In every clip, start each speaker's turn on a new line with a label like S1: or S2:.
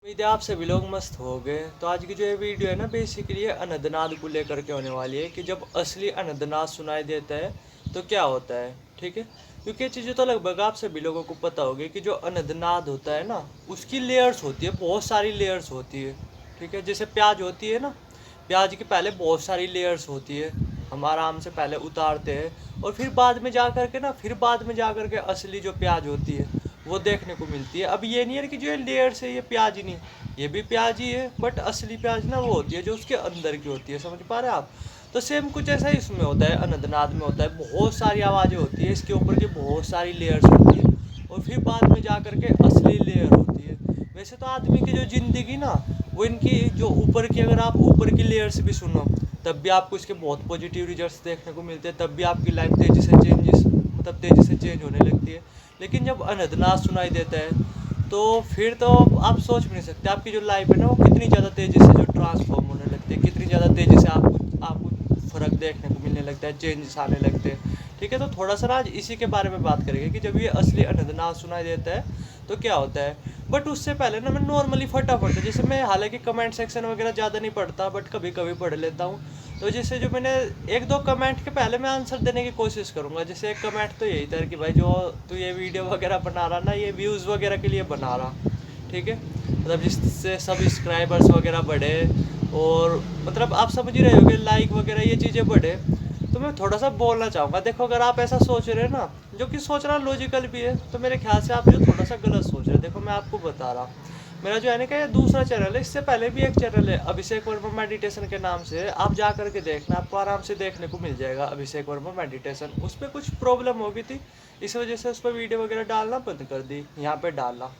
S1: उम्मीद है आप सभी लोग मस्त हो गए। तो आज की जो ये वीडियो है ना बेसिकली ये अनदनाद को लेकर के होने वाली है कि जब असली अनदनाद सुनाई देता है तो क्या होता है। ठीक है, क्योंकि ये चीज़ें तो लगभग आप सभी लोगों को पता होगी कि जो अनदनाद होता है ना उसकी लेयर्स होती है, बहुत सारी लेयर्स होती है। ठीक है, जैसे प्याज होती है ना, प्याज की पहले बहुत सारी लेयर्स होती है। हम आराम से पहले उतारते हैं और फिर बाद में जा कर के ना फिर बाद में जा कर के असली जो प्याज होती है वो देखने को मिलती है। अब ये नहीं है कि जो ये लेयर्स है ये प्याज ही नहीं, ये भी प्याज ही है, बट असली प्याज ना वो होती है जो उसके अंदर की होती है। समझ पा रहे हैं आप? तो सेम कुछ ऐसा ही इसमें होता है, अनंतनाद में होता है। बहुत सारी आवाज़ें होती है, इसके ऊपर की बहुत सारी लेयर्स होती है और फिर बाद में जा कर के असली लेयर होती है। वैसे तो आदमी की जो ज़िंदगी ना वो इनकी जो ऊपर की, अगर आप ऊपर की लेयर्स भी सुनो तब भी आपको इसके बहुत पॉजिटिव रिजल्ट्स देखने को मिलते हैं, तब भी आपकी लाइफ तेज़ी से चेंज होने लगती है। लेकिन जब अनदनाद सुनाई देता है तो फिर तो आप सोच भी नहीं सकते आपकी जो लाइफ है ना वो कितनी ज़्यादा तेज़ी से जो ट्रांसफॉर्म होने लगती है, कितनी ज़्यादा तेज़ी से आपको फ़र्क देखने को मिलने लगता है, चेंजेस आने लगते हैं। ठीक है, तो थोड़ा सा आज इसी के बारे में बात करेंगे कि जब ये असली अनदनाद सुनाई देता है तो क्या होता है। बट उससे पहले ना मैं नॉर्मली फटाफट से, जैसे मैं हालांकि कमेंट सेक्शन वगैरह ज़्यादा नहीं पढ़ता बट कभी कभी पढ़ लेता हूँ। तो जैसे जो मैंने एक दो कमेंट के पहले मैं आंसर देने की कोशिश करूँगा। जैसे एक कमेंट तो यही था कि भाई जो तू ये वीडियो वगैरह बना रहा ना ये व्यूज़ वगैरह के लिए बना रहा। ठीक है, मतलब जिससे सब्सक्राइबर्स वगैरह बढ़े और मतलब आप समझ ही रहे होगे लाइक वगैरह ये चीज़ें बढ़े। तो मैं थोड़ा सा बोलना चाहूँगा, देखो अगर आप ऐसा सोच रहे हैं ना, जो कि सोचना लॉजिकल भी है, तो मेरे ख्याल से आप जो थोड़ा सा गलत सोच रहे हैं। देखो मैं आपको बता रहा हूँ, मेरा जो है ना कि दूसरा चैनल है, इससे पहले भी एक चैनल है अभिषेक वर्मा मेडिटेशन के नाम से, आप जा करके देखना, आपको आराम से देखने को मिल जाएगा अभिषेक वर्मा मेडिटेशन। उस पर कुछ प्रॉब्लम हो गई थी, इस वजह से उस पर वीडियो वगैरह डालना बंद कर दी, यहाँ पे डालना।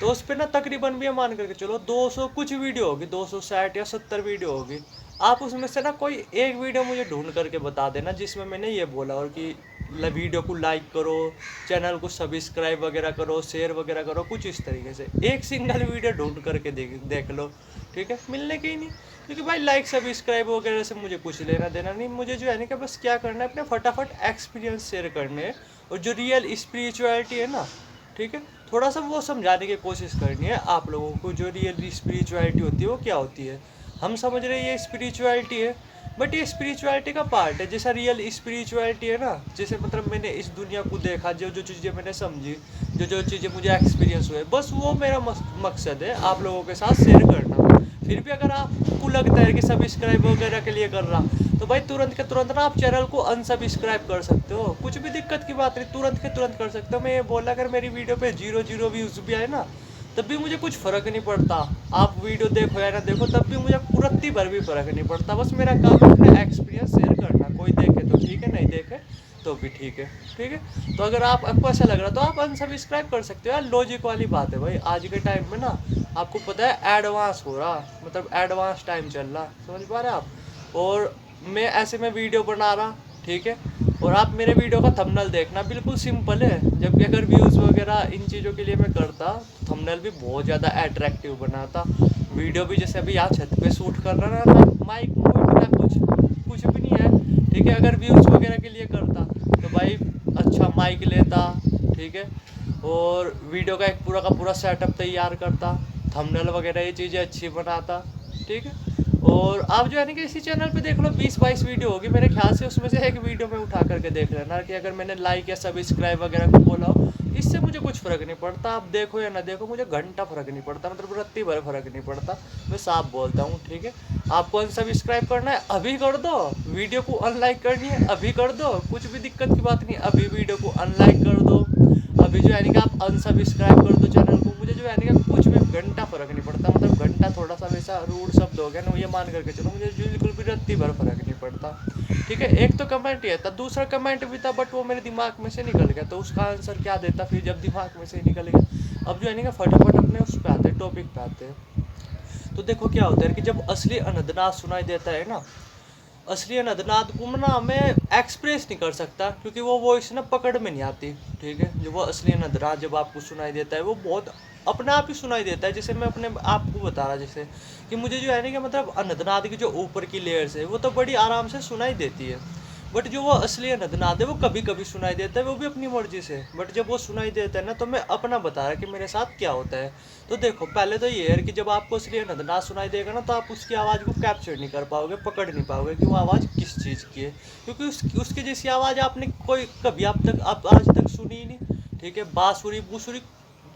S1: तो उस पर ना तकरीबन भी हम मान करके चलो 200 कुछ वीडियो होगी, 260 या 70 वीडियो होगी। आप उसमें से ना कोई एक वीडियो मुझे ढूंढ करके बता देना जिसमें मैंने ये बोला और कि वीडियो को लाइक करो, चैनल को सब्सक्राइब वगैरह करो, शेयर वगैरह करो, कुछ इस तरीके से एक सिंगल वीडियो ढूंढ करके देख लो। ठीक है, मिलने के ही नहीं, क्योंकि भाई लाइक सब्सक्राइब वगैरह से मुझे कुछ लेना देना नहीं। मुझे जो है ना कि बस क्या करना है, अपने फटाफट एक्सपीरियंस शेयर करने हैं और जो रियल स्पिरिचुअलिटी है ना, ठीक है, थोड़ा सा वो समझाने की कोशिश करनी है आप लोगों को। जो रियल स्पिरिचुअलिटी होती है वो क्या होती है, हम समझ रहे हैं ये स्पिरिचुअलिटी है, बट ये स्पिरिचुअलिटी का पार्ट है। जैसा रियल स्पिरिचुअलिटी है ना, जैसे मतलब मैंने इस दुनिया को देखा, जो जो चीज़ें मैंने समझी, जो जो चीज़ें मुझे एक्सपीरियंस हुए, बस वो मेरा मकसद है आप लोगों के साथ शेयर करना। फिर भी अगर आपको लगता है कि सब्सक्राइब वगैरह के लिए कर रहा, तो भाई तुरंत के तुरंत ना आप चैनल को अनसब्सक्राइब कर सकते हो, कुछ भी दिक्कत की बात नहीं, तुरंत के तुरंत कर सकते हो। मैं ये बोला अगर मेरी वीडियो पे 0 व्यूज़ भी आए ना तब भी मुझे कुछ फ़र्क नहीं पड़ता। आप वीडियो देखो या ना देखो तब भी मुझे कुरत्ती भर भी फ़र्क नहीं पड़ता। बस मेरा काम है अपना एक्सपीरियंस शेयर करना, कोई देखे तो ठीक है, नहीं देखे तो भी ठीक है। ठीक है, तो अगर आपको ऐसा लग रहा तो आप अनसब्सक्राइब कर सकते हो यार, लॉजिक वाली बात है भाई। आज के टाइम में ना आपको पता है एडवांस हो रहा, मतलब एडवांस टाइम चल रहा, समझ पा रहे हैं आप। और मैं ऐसे में वीडियो बना रहा, ठीक है, और आप मेरे वीडियो का थंबनेल देखना बिल्कुल सिंपल है। जबकि अगर व्यूज़ वगैरह इन चीज़ों के लिए मैं करता तो थंबनेल भी बहुत ज़्यादा अट्रैक्टिव बनाता। वीडियो भी जैसे अभी यहाँ छत पे शूट कर रहा ना, माइक ना कुछ भी नहीं है। ठीक है, अगर व्यूज़ वगैरह के लिए करता तो भाई अच्छा माइक लेता, ठीक है, और वीडियो का एक पूरा का पूरा सेटअप तैयार करता, थंबनेल वगैरह ये चीज़ें अच्छी बनाता। ठीक है, और आप जो है ना कि इसी चैनल पे देख लो 20-22 वीडियो होगी मेरे ख्याल से, उसमें से एक वीडियो में उठा करके देख लेना कि अगर मैंने लाइक या सब्सक्राइब वगैरह को बोला हो, इससे मुझे कुछ फ़र्क नहीं पड़ता। आप देखो या ना देखो मुझे घंटा फ़र्क नहीं पड़ता, मतलब रत्ती भर फ़र्क नहीं पड़ता, मैं साफ बोलता हूँ। ठीक है, आपको अनसब्सक्राइब करना है अभी कर दो, वीडियो को अनलाइक करनी है अभी कर दो, कुछ भी दिक्कत की बात नहीं, अभी वीडियो को अनलाइक कर दो, अभी जो है ना कि आप अनसब्सक्राइब कर दो चैनल को। मुझे जो है ना कि कुछ भी घंटा फ़र्क नहीं पड़ता, मतलब घंटा थोड़ा सा वैसा रूड शब्द हो गया ना, ये मान करके चलो, मुझे बिल्कुल भी रत्ती भर फ़र्क नहीं पड़ता। ठीक है, एक तो कमेंट ये था, दूसरा कमेंट भी था बट वो मेरे दिमाग में से निकल गया, तो उसका आंसर क्या देता फिर जब दिमाग में से निकल गया। अब जो है ना कि फटाफट अपने उस पर आते, टॉपिक पे आते हैं। तो देखो क्या होता है कि जब असली अनदनाद सुनाई देता है ना, असली अनदनाद को ना मैं एक्सप्रेस नहीं कर सकता क्योंकि वो वॉइस ना पकड़ में नहीं आती। ठीक है, जो वो असली अनदनाद जब आपको सुनाई देता है वो बहुत अपने आप ही सुनाई देता है। जैसे मैं अपने आपको बता रहा, जैसे कि मुझे जो है ना कि मतलब अनदनाद की जो ऊपर की लेयर्स है वो तो बड़ी आराम से सुनाई देती है, बट जो वो असली अनंतनाद है वो कभी कभी सुनाई देता है, वो भी अपनी मर्जी से। बट जब वो सुनाई देता है ना, तो मैं अपना बता रहा कि मेरे साथ क्या होता है। तो देखो, पहले तो ये है कि जब आपको असली अनंतनाद सुनाई देगा ना, तो आप उसकी आवाज़ को कैप्चर नहीं कर पाओगे, पकड़ नहीं पाओगे कि वो आवाज़ किस चीज़ की है, क्योंकि उसके जैसी आवाज़ आपने कोई कभी आप आज तक सुनी ही नहीं। ठीक है, बांसुरी बूसुरी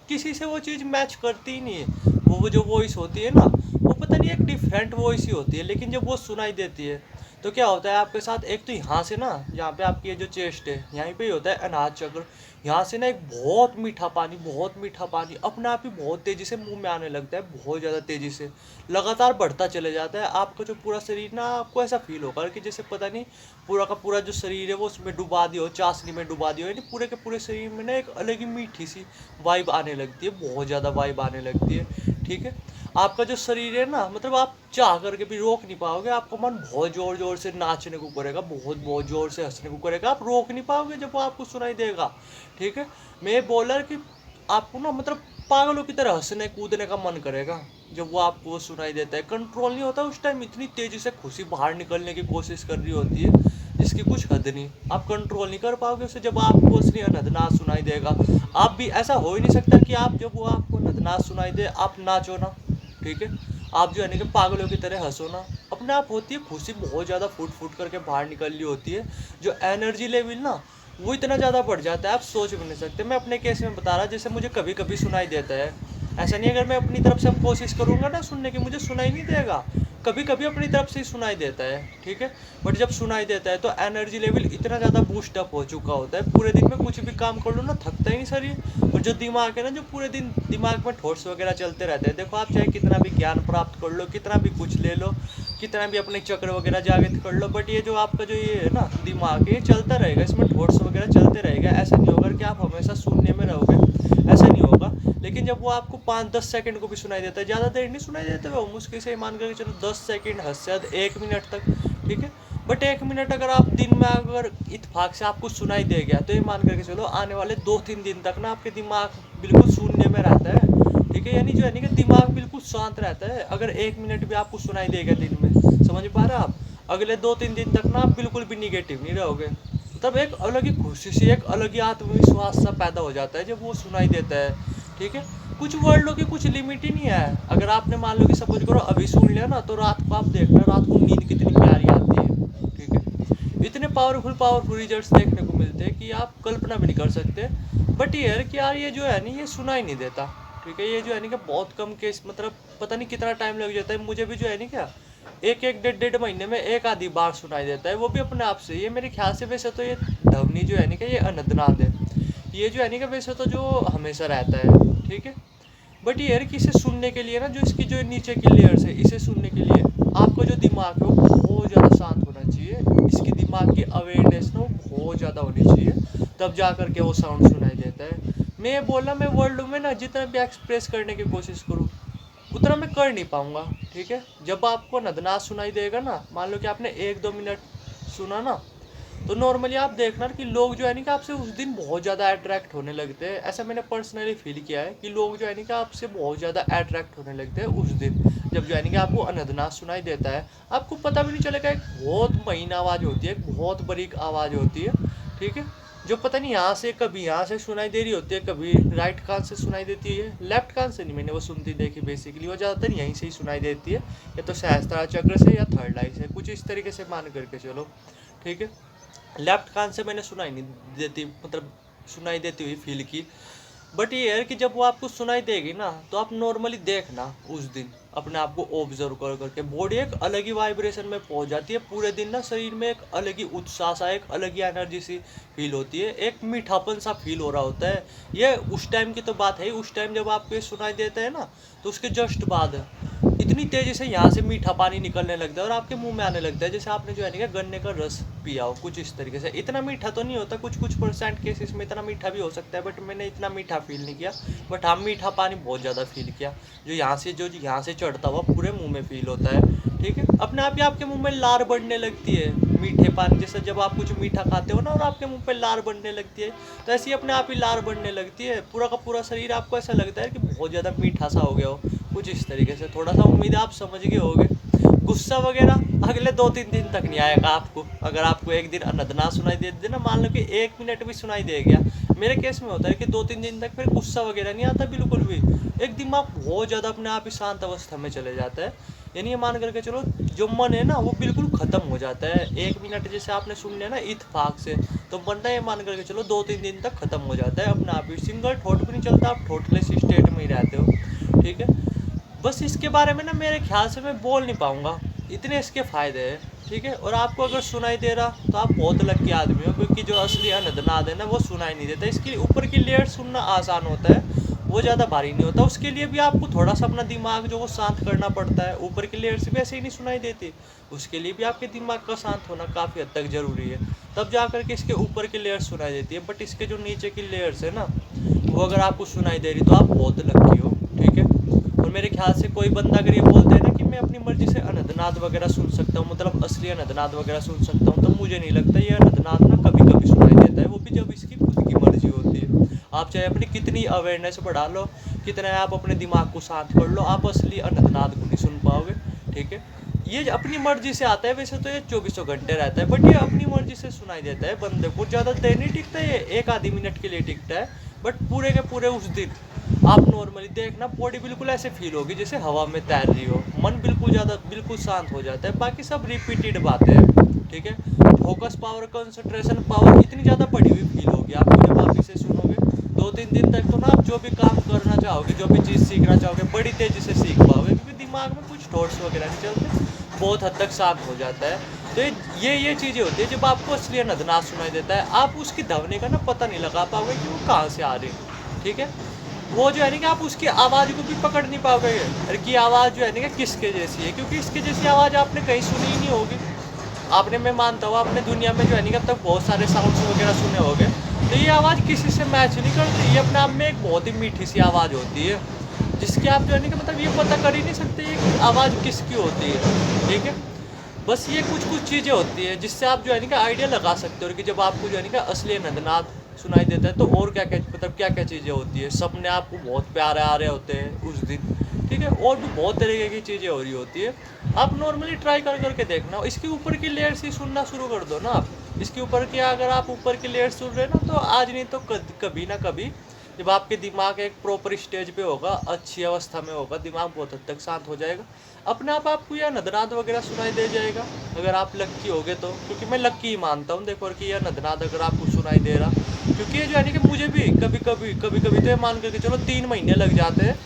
S1: किसी से वो चीज़ मैच करती ही नहीं है। वो जो वॉइस होती है ना, वो पता नहीं, एक डिफरेंट वॉइस ही होती है। लेकिन जब वो सुनाई देती है, तो क्या होता है आपके साथ, एक तो यहाँ से ना, यहाँ पे आपकी ये जो चेस्ट है, यहीं पे ही होता है अनाज चक्र। यहाँ से ना एक बहुत मीठा पानी अपने आप ही बहुत तेज़ी से मुंह में आने लगता है, बहुत ज़्यादा तेज़ी से लगातार बढ़ता चले जाता है। आपका जो पूरा शरीर ना, आपको ऐसा फील होगा कि जैसे पता नहीं, पूरा का पूरा जो शरीर है वो उसमें डुबा दिया हो, चाशनी में डुबा दिया हो। यानी पूरे के पूरे शरीर में ना एक अलग ही मीठी सी वाइब आने लगती है, बहुत ज़्यादा वाइब आने लगती है। ठीक है, आपका जो शरीर है ना, मतलब आप चाह करके भी रोक नहीं पाओगे। आपका मन बहुत जोर जोर से नाचने को करेगा, बहुत बहुत जोर से हंसने को करेगा, आप रोक नहीं पाओगे जब वो आपको सुनाई देगा। ठीक है, मैं बोला कि आपको ना, मतलब पागलों की तरह हंसने कूदने का मन करेगा जब वो आपको सुनाई देता है। कंट्रोल नहीं होता उस टाइम, इतनी तेजी से खुशी बाहर निकलने की कोशिश कर रही होती है जिसकी कुछ हद नहीं। आप कंट्रोल नहीं कर पाओगे उसे जब आपको असली अनंतनाद सुनाई देगा। आप भी, ऐसा हो ही नहीं सकता कि आप जब वो आपको अनंतनाद सुनाई दे आप नाचो ना। ठीक है, आप जो है ना कि पागलों की तरह हंसो ना। अपने आप होती है खुशी, बहुत ज़्यादा फूट फूट करके बाहर निकल रही होती है। जो एनर्जी लेवल ना, वो इतना ज़्यादा बढ़ जाता है, आप सोच भी नहीं सकते। मैं अपने केस में बता रहा, जैसे मुझे कभी कभी सुनाई देता है। ऐसा नहीं, अगर मैं अपनी तरफ से अब कोशिश करूँगा ना सुनने की, मुझे सुनाई नहीं देगा। कभी कभी अपनी तरफ से ही सुनाई देता है। ठीक है, बट जब सुनाई देता है तो एनर्जी लेवल इतना ज़्यादा बूस्ट अप हो चुका होता है, पूरे दिन में कुछ भी काम कर लो ना, थकता ही नहीं शरीर। और जो दिमाग है ना, जो पूरे दिन दिमाग में थॉट्स वगैरह चलते रहते हैं। देखो, आप चाहे कितना भी ज्ञान प्राप्त कर लो, कितना भी कुछ ले लो, कितना भी अपने चक्र वगैरह जागृत कर लो, बट ये जो आपका जो ये है ना दिमाग, ये चलता रहेगा, इसमें थॉट्स वगैरह चलते रहेगा। ऐसा नहीं होगा कि आप हमेशा शून्य में रहोगे, ऐसा नहीं होगा। लेकिन जब वो आपको 5-10 सेकंड को भी सुनाई देता है, ज़्यादा देर नहीं सुनाई देता है, वो मुश्किल से मान कर चलो 10 सेकंड, हद से हद 1 मिनट तक। ठीक है, बट 1 मिनट अगर आप दिन में अगर इत्तेफाक से आपको सुनाई दे गया, तो ये मान करके चलो आने वाले 2-3 दिन तक ना आपके दिमाग बिल्कुल शून्य में रहता है। ठीक है, यानी जो है ना कि दिमाग बिल्कुल शांत रहता है अगर 1 मिनट भी आपको सुनाई देगा दिन में। समझ पा रहे हैं आप? अगले 2-3 दिन तक ना आप बिल्कुल भी निगेटिव नहीं रहोगे। तब एक अलग ही खुशी सी, एक अलग ही आत्मविश्वास सा पैदा हो जाता है जब वो सुनाई देता है। ठीक है, कुछ वर्डों की कुछ लिमिट ही नहीं है। अगर आपने मान लो कि सपोज करो अभी सुन लिया ना, तो रात को आप देखना, रात को नींद कितनी प्यारी आती है। ठीक है, इतने पावरफुल पावरफुल रिजल्ट्स देखने को मिलते हैं कि आप कल्पना भी नहीं कर सकते। बट ये है कि यार, ये जो है नहीं, ये सुनाई नहीं देता। ठीक है, ये जो है नहीं कि बहुत कम केस, मतलब पता नहीं कितना टाइम लग जाता है। मुझे भी जो है नहीं क्या, एक एक डेढ़ डेढ़ महीने में एक आधी बार सुनाई देता है, वो भी अपने आप से। ये मेरे ख्याल से, वैसे तो ये ध्वनि जो है नहीं कि ये अनंतनाद है, ये जो है नहीं कि वैसे तो जो हमेशा रहता है। ठीक है, बट ये है कि इसे सुनने के लिए ना, जो इसकी जो नीचे की लेयर्स है, इसे सुनने के लिए आपको जो दिमाग है वो बहुत ज़्यादा शांत होना चाहिए। इसकी दिमाग की अवेयरनेस ना वो बहुत ज़्यादा होनी चाहिए, तब जा करके वो साउंड सुनाई देता है। मैं बोला, मैं वर्ल्ड में ना जितना भी एक्सप्रेस करने की कोशिश करूँ, उतना मैं कर नहीं पाऊँगा। ठीक है, जब आपको नदनाद सुनाई देगा ना, मान लो कि आपने 1-2 मिनट सुना ना, तो नॉर्मली आप देखना कि लोग जो है नहीं कि आपसे उस दिन बहुत ज़्यादा अट्रैक्ट होने लगते हैं। ऐसा मैंने पर्सनली फील किया है कि लोग जो है नहीं कि आपसे बहुत ज़्यादा अट्रैक्ट होने लगते हैं उस दिन, जब जो है नहीं कि आपको अनंतनाद सुनाई देता है। आपको पता भी नहीं चलेगा, एक बहुत महीन आवाज़ होती है, एक बहुत बारीक आवाज़ होती है। ठीक है, जो पता नहीं यहाँ से, कभी यहाँ से सुनाई दे रही होती है, कभी राइट कान से सुनाई देती है, लेफ्ट कान से नहीं मैंने वो सुनती देखी। बेसिकली वो ज़्यादातर यहीं से ही सुनाई देती है, या तो सहस्त्रार चक्र से या थर्ड आई से, कुछ इस तरीके से मान करके चलो। ठीक है, लेफ्ट कान से मैंने सुनाई नहीं देती, मतलब सुनाई देती हुई फील की। बट ये है कि जब वो आपको सुनाई देगी ना, तो आप नॉर्मली देखना उस दिन अपने आप को ऑब्जर्व कर करके, बॉडी एक अलग ही वाइब्रेशन में पहुंच जाती है। पूरे दिन ना शरीर में एक अलग ही उत्साह सा, एक अलग ही एनर्जी सी फील होती है, एक मीठापन सा फील हो रहा होता है। ये उस टाइम की तो बात है, उस टाइम जब आपको ये सुनाई देता है ना, तो उसके जस्ट बाद इतनी तेज़ी से यहाँ से मीठा पानी निकलने लगता है और आपके मुंह में आने लगता है, जैसे आपने जो है ना गन्ने का रस पिया हो, कुछ इस तरीके से। इतना मीठा तो नहीं होता, कुछ कुछ परसेंट केसेस में इतना मीठा भी हो सकता है, बट मैंने इतना मीठा फील नहीं किया। बट हाँ, मीठा पानी बहुत ज़्यादा फील किया, जो यहाँ से चढ़ता हुआ पूरे मुँह में फील होता है। ठीक है, अपने आप ही आपके मुँह में लार बढ़ने लगती है, मीठे पानी जैसे जब आप कुछ मीठा खाते हो ना और आपके मुँह पे लार बढ़ने लगती है, तो ऐसे ही अपने आप ही लार बढ़ने लगती है। पूरा का पूरा शरीर आपको ऐसा लगता है कि बहुत ज़्यादा मीठा सा हो गया हो, कुछ इस तरीके से। थोड़ा सा उम्मीद आप समझ गए होगे। गुस्सा वगैरह अगले 2-3 दिन तक नहीं आएगा आपको। अगर आपको एक दिन अनदना सुनाई दे देना, मान लो कि 1 मिनट भी सुनाई दे गया, मेरे केस में होता है कि 2-3 दिन तक फिर गुस्सा वगैरह नहीं आता बिल्कुल भी। एक दिमाग बहुत ज़्यादा अपने आप ही शांत अवस्था में चले जाता है। यानी ये मान करके चलो, जो मन है ना वो बिल्कुल ख़त्म हो जाता है। 1 मिनट जैसे आपने सुन लिया ना इत्तेफाक से, तो बनना ये मान करके चलो 2-3 दिन तक ख़त्म हो जाता है अपने आप ही। सिंगल थॉट भी नहीं चलता, आप थॉटलेस स्टेट में ही रहते हो। ठीक है, बस इसके बारे में ना मेरे ख्याल से मैं बोल नहीं पाऊँगा, इतने इसके फ़ायदे हैं। ठीक है, और आपको अगर सुनाई दे रहा तो आप बहुत लकी आदमी हो, क्योंकि जो असली अनदनाद है ना वो सुनाई नहीं देता। इसके ऊपर की लेयर सुनना आसान होता है, वो ज़्यादा भारी नहीं होता। उसके लिए भी आपको थोड़ा सा अपना दिमाग जो वो शांत करना पड़ता है। ऊपर की लेयर से भी ऐसे ही नहीं सुनाई देती, उसके लिए भी आपके दिमाग का शांत होना काफ़ी हद तक ज़रूरी है, तब जा कर के इसके ऊपर की लेयर सुनाई देती है। बट इसके जो नीचे की लेयर्स है ना, वो अगर आपको सुनाई दे रही तो आप बहुत लकी हो। ठीक है, और मेरे ख्याल से कोई बंदा अगर ये बोलते हैं ना कि मैं अपनी मर्जी से अनदनाद वगैरह सुन सकता हूँ, मतलब असली अनदनाद वगैरह सुन सकता हूँ, तो मुझे नहीं लगता ये अनदनाद ना कभी कभी सुनाई देता है, वो भी जब इसकी खुद की मर्जी होती है। आप चाहे अपनी कितनी अवेयरनेस बढ़ा लो, कितना आप अपने दिमाग को शांत कर लो, आप असली अनंतनाद को नहीं सुन पाओगे। ठीक है, ये अपनी मर्जी से आता है। वैसे तो ये 24 घंटे रहता है, बट ये अपनी मर्जी से सुनाई देता है बंदे को। ज़्यादा देर नहीं टिकता, ये 1 आधी मिनट के लिए टिकता है, बट पूरे के पूरे उस दिन आप नॉर्मली देखना, बॉडी बिल्कुल ऐसे फील होगी जैसे हवा में तैर रही हो, मन बिल्कुल शांत हो जाता है। बाकी सब रिपीटेड बातें हैं। ठीक है, फोकस पावर, कंसंट्रेशन पावर इतनी ज़्यादा बढ़ी हुई फील होगी आपको जब आप इसे सुनोगे। 2-3 दिन तक तो ना आप जो भी काम करना चाहोगे, जो भी चीज़ सीखना चाहोगे, बड़ी तेज़ी से सीख पाओगे, क्योंकि दिमाग में कुछ थॉट्स वगैरह नहीं चलते, बहुत हद तक शांत हो जाता है। तो ये चीज़ें होती है जब आपको असली अनदनाद सुनाई देता है, आप उसकी ध्वनि का ना पता नहीं लगा पाओगे कि वो कहाँ से आ रही है। ठीक है, वो जो है ना कि आप उसकी आवाज़ को भी पकड़ नहीं पाओगे कि आवाज़ जो है ना कि किसके जैसी है, क्योंकि इसके जैसी आवाज़ आपने कहीं सुनी ही नहीं होगी। आपने, मैं मानता हूँ आपने दुनिया में जो है नहीं अब तक बहुत सारे साउंड्स वगैरह सुने होंगे, तो ये आवाज़ किसी से मैच नहीं करती। ये अपने आप में एक बहुत ही मीठी सी आवाज़ होती है, जिसकी आप जो है कि मतलब ये पता कर ही नहीं सकते ये आवाज़ किसकी होती है। ठीक है, बस ये कुछ कुछ चीज़ें होती है जिससे आप जो है कि आइडिया लगा सकते हो कि जब आपको जो है कि असली आनंदनाद सुनाई देता है तो और क्या क्या, मतलब क्या क्या चीज़ें होती है। सपने आपको बहुत प्यारे आ रहे होते हैं उस दिन। ठीक है, और भी बहुत तरीके की चीज़ें हो रही होती है। आप नॉर्मली ट्राई कर करके देखना, इसके ऊपर की लेयर्स ही सुनना शुरू कर दो ना आप। इसके ऊपर की अगर आप ऊपर की लेयर्स सुन रहे हैं ना, तो आज नहीं तो कभी ना कभी जब आपके दिमाग एक प्रॉपर स्टेज पे होगा, अच्छी अवस्था में होगा, दिमाग बहुत हद तक शांत हो जाएगा, अपने आप आपको यह नदनाद वगैरह सुनाई दे जाएगा, अगर आप लक्की होगे तो। क्योंकि मैं लक्की ही मानता हूँ देखो कि यह नदनाद अगर आपको सुनाई दे रहा, क्योंकि ये जो है कि मुझे भी कभी कभी तो ये मान करके चलो 3 महीने लग जाते हैं,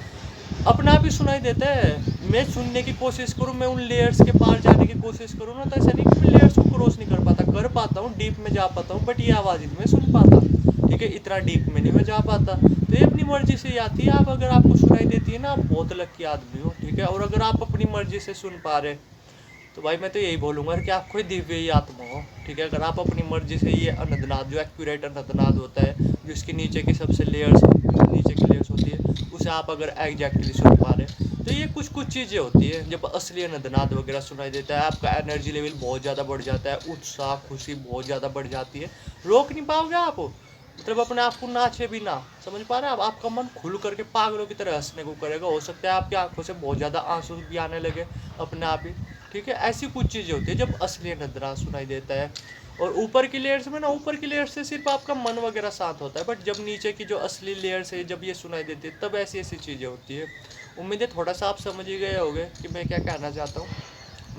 S1: अपने आप ही सुनाई देता है। मैं सुनने की कोशिश करूँ, मैं उन लेयर्स के पार जाने की कोशिश करूँ ना, तो ऐसा नहीं कि मैं लेयर्स को क्रॉस नहीं कर पाता हूँ, डीप में जा पाता हूँ, बट ये आवाज़ ही नहीं मैं सुन पाता। ठीक है, इतना डीप में नहीं मैं जा पाता, तो ये अपनी मर्जी से ही आती है। आप अगर आपको सुनाई देती है ना, आप बहुत लकी आदमी हो। ठीक है, और अगर आप अपनी मर्जी से सुन पा रहे, तो भाई मैं तो यही बोलूँगा कि आप कोई दिव्य ही आत्मा हो। ठीक है, अगर आप अपनी मर्जी से ये अनंतनाद, जो एक्यूरेट अनंतनाद होता है, जो इसके नीचे की सबसे लेयर्स, नीचे की लेयर्स होती है, उसे आप अगर एग्जैक्टली सुन पा रहे, तो ये कुछ कुछ चीज़ें होती है जब असली अनंतनाद वगैरह सुनाई देता है। आपका एनर्जी लेवल बहुत ज़्यादा बढ़ जाता है, उत्साह खुशी बहुत ज़्यादा बढ़ जाती है, रोक नहीं पाओगे आप, मतलब अपने आप को नाचे भी ना, समझ पा रहे हैं आप। आपका मन खुल करके पागलों की तरह हंसने को करेगा, हो सकता है आपकी आंखों से बहुत ज़्यादा आंसू भी आने लगे अपने आप ही। ठीक है, ऐसी कुछ चीज़ें होती है जब असली नजराना सुनाई देता है। और ऊपर की लेयर्स में ना, ऊपर की लेयर्स से सिर्फ आपका मन वगैरह शांत होता है, बट जब नीचे की जो असली लेयर्स है जब ये सुनाई देती है, तब ऐसी ऐसी चीज़ें होती है। उम्मीद है थोड़ा सा आप समझ ही गए होंगे कि मैं क्या कहना चाहता हूँ।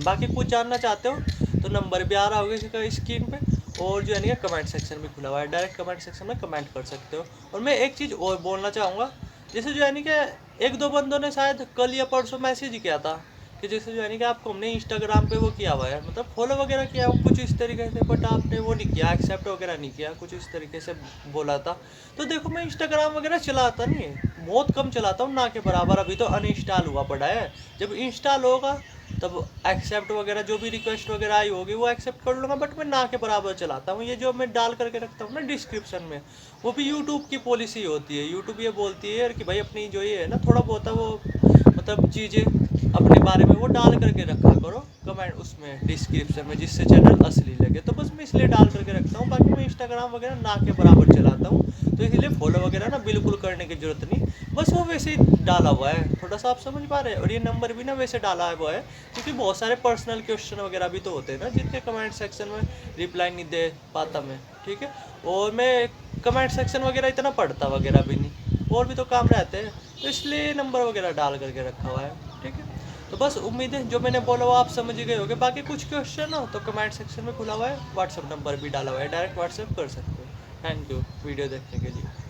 S1: बाकी कुछ जानना चाहते हो तो नंबर भी आ रहा होगा इसका स्क्रीन पे, और जो है ना कमेंट सेक्शन भी खुला हुआ है, डायरेक्ट कमेंट सेक्शन में कमेंट कर सकते हो। और मैं एक चीज़ और बोलना चाहूँगा, जैसे जो है ना कि एक दो बंदों ने शायद कल या परसों मैसेज किया था कि जैसे जो है ना कि आपको हमने इंस्टाग्राम पे वो किया हुआ है, मतलब फॉलो वगैरह किया हो कुछ इस तरीके से, बट आपने वो नहीं किया, एक्सेप्ट वगैरह नहीं किया, कुछ इस तरीके से बोला था। तो देखो मैं इंस्टाग्राम वगैरह चलाता नहीं है, बहुत कम चलाता हूँ, ना के बराबर। अभी तो अनइंस्टॉल हुआ पड़ा है, जब इंस्टॉल होगा तब एक्सेप्ट वगैरह जो भी रिक्वेस्ट वगैरह आई होगी वो एक्सेप्ट कर लूँगा, बट मैं ना के बराबर चलाता हूँ। ये जो मैं डाल करके रखता हूँ ना डिस्क्रिप्शन में, वो भी यूट्यूब की पॉलिसी होती है। यूट्यूब ये बोलती है कि भाई अपनी जो ये है ना थोड़ा बहुत वो मतलब चीज़ें अपने बारे में वो डाल करके रखा करो कमेंट उसमें डिस्क्रिप्शन में, जिससे चैनल असली लगे। तो बस मैं इसलिए डाल करके रखता हूँ, बाकी मैं इंस्टाग्राम वगैरह ना के बराबर चलाता हूँ, तो इसलिए फॉलो वगैरह ना बिल्कुल करने की जरूरत नहीं, बस वो वैसे ही डाला हुआ है, थोड़ा सा आप समझ पा रहे हैं। और ये नंबर भी ना वैसे डाला हुआ है क्योंकि बहुत सारे पर्सनल क्वेश्चन वगैरह भी तो होते हैं ना, जिनके कमेंट सेक्शन में रिप्लाई नहीं दे पाता मैं, ठीक है। और मैं कमेंट सेक्शन वगैरह इतना पढ़ता वगैरह भी नहीं, और भी तो काम रहते हैं, तो इसलिए नंबर वगैरह डाल करके रखा हुआ है, ठीक है। तो बस उम्मीद है जो मैंने बोला वो आप समझ गए होंगे। बाकी कुछ क्वेश्चन हो तो कमेंट सेक्शन में खुला हुआ है, व्हाट्सअप नंबर भी डाला हुआ है, डायरेक्ट व्हाट्सअप कर सकते हो। थैंक यू वीडियो देखने के लिए।